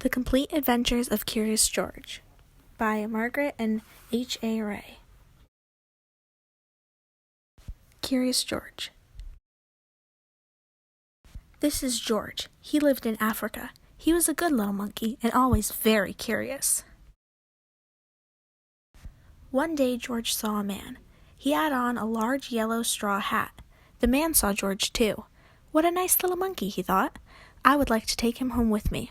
The Complete Adventures of Curious George by Margaret and H.A. Ray. Curious George. This is George. He lived in Africa. He was a good little monkey and always very curious. One day George saw a man. He had on a large yellow straw hat. The man saw George too. What a nice little monkey, he thought. I would like to take him home with me.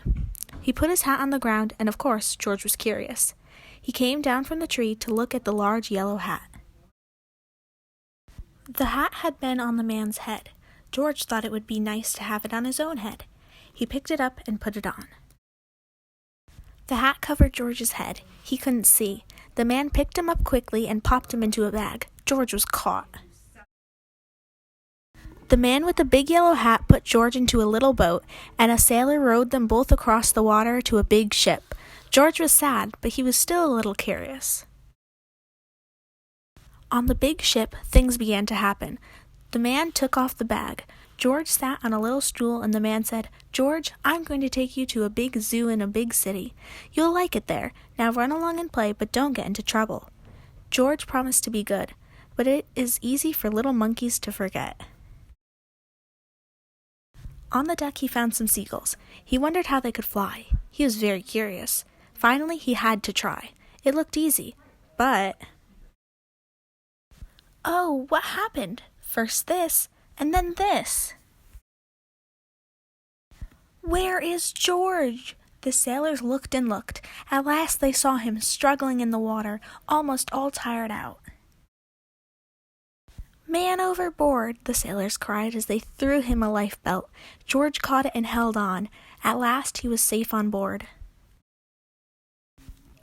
He put his hat on the ground, and of course, George was curious. He came down from the tree to look at the large yellow hat. The hat had been on the man's head. George thought it would be nice to have it on his own head. He picked it up and put it on. The hat covered George's head. He couldn't see. The man picked him up quickly and popped him into a bag. George was caught. The man with the big yellow hat put George into a little boat, and a sailor rowed them both across the water to a big ship. George was sad, but he was still a little curious. On the big ship, things began to happen. The man took off the bag. George sat on a little stool, and the man said, "George, I'm going to take you to a big zoo in a big city. You'll like it there. Now run along and play, but don't get into trouble." George promised to be good, but it is easy for little monkeys to forget. On the deck he found some seagulls. He wondered how they could fly. He was very curious. Finally, he had to try. It looked easy, but... Oh, what happened? First this, and then this. Where is George? The sailors looked and looked. At last they saw him struggling in the water, almost all tired out. "Man overboard!" the sailors cried as they threw him a lifebelt. George caught it and held on. At last he was safe on board.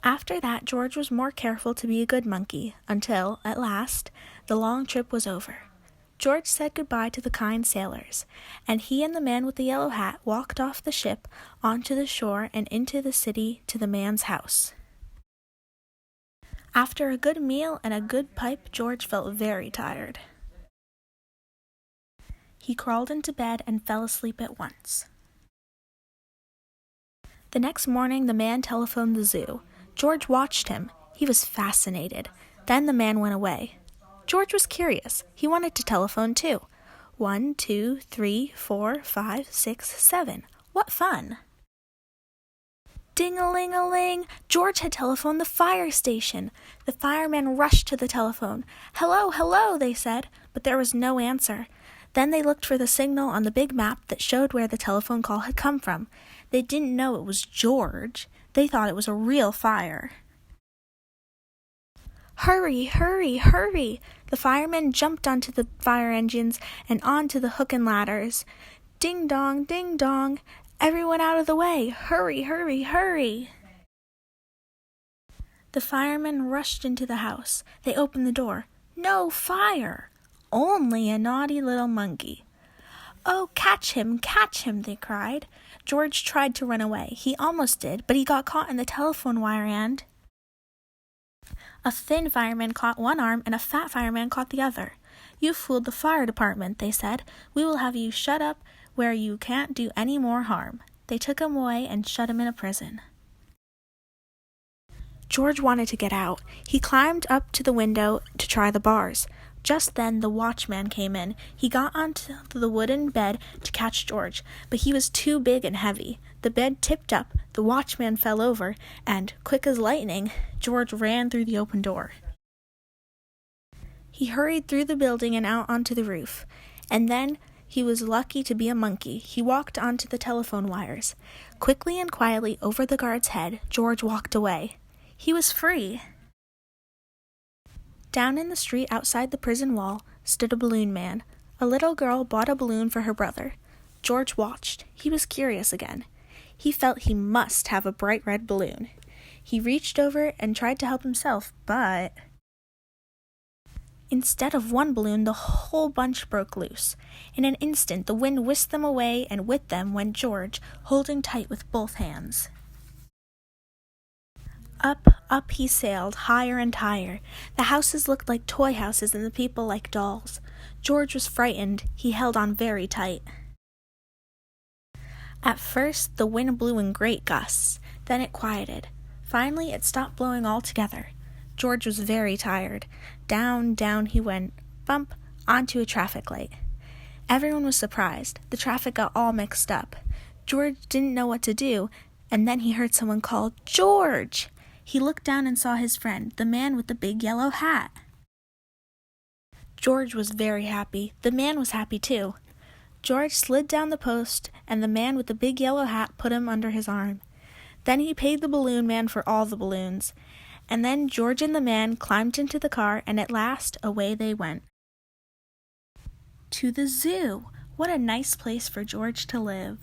After that, George was more careful to be a good monkey, until, at last, the long trip was over. George said goodbye to the kind sailors, and he and the man with the yellow hat walked off the ship onto the shore and into the city to the man's house. After a good meal and a good pipe, George felt very tired. He crawled into bed and fell asleep at once. The next morning, the man telephoned the zoo. George watched him. He was fascinated. Then the man went away. George was curious. He wanted to telephone too. 1, 2, 3, 4, 5, 6, 7. What fun! Ding-a-ling-a-ling! George had telephoned the fire station. The firemen rushed to the telephone. "Hello, hello," they said, but there was no answer. Then they looked for the signal on the big map that showed where the telephone call had come from. They didn't know it was George. They thought it was a real fire. "Hurry, hurry, hurry!" The firemen jumped onto the fire engines and onto the hook and ladders. Ding-dong, ding-dong! Everyone out of the way! Hurry, hurry, hurry! The firemen rushed into the house. They opened the door. No fire! Only a naughty little monkey. "Oh, catch him, they cried. George tried to run away. He almost did, but he got caught in the telephone wire and... A thin fireman caught one arm and a fat fireman caught the other. "You fooled the fire department," they said. "We will have you shut up where you can't do any more harm." They took him away and shut him in a prison. George wanted to get out. He climbed up to the window to try the bars. Just then the watchman came in. He got onto the wooden bed to catch George, but he was too big and heavy. The bed tipped up, the watchman fell over, and, quick as lightning, George ran through the open door. He hurried through the building and out onto the roof, and then he was lucky to be a monkey. He walked onto the telephone wires. Quickly and quietly over the guard's head, George walked away. He was free. Down in the street outside the prison wall stood a balloon man. A little girl bought a balloon for her brother. George watched. He was curious again. He felt he must have a bright red balloon. He reached over and tried to help himself, but... Instead of one balloon, the whole bunch broke loose. In an instant, the wind whisked them away, and with them went George, holding tight with both hands. Up, up he sailed, higher and higher. The houses looked like toy houses and the people like dolls. George was frightened. He held on very tight. At first, the wind blew in great gusts. Then it quieted. Finally, it stopped blowing altogether. George was very tired. Down, down he went, bump, onto a traffic light. Everyone was surprised. The traffic got all mixed up. George didn't know what to do, and then he heard someone call, "George!" He looked down and saw his friend, the man with the big yellow hat. George was very happy. The man was happy too. George slid down the post, and the man with the big yellow hat put him under his arm. Then he paid the balloon man for all the balloons. And then George and the man climbed into the car, and at last away they went. To the zoo! What a nice place for George to live.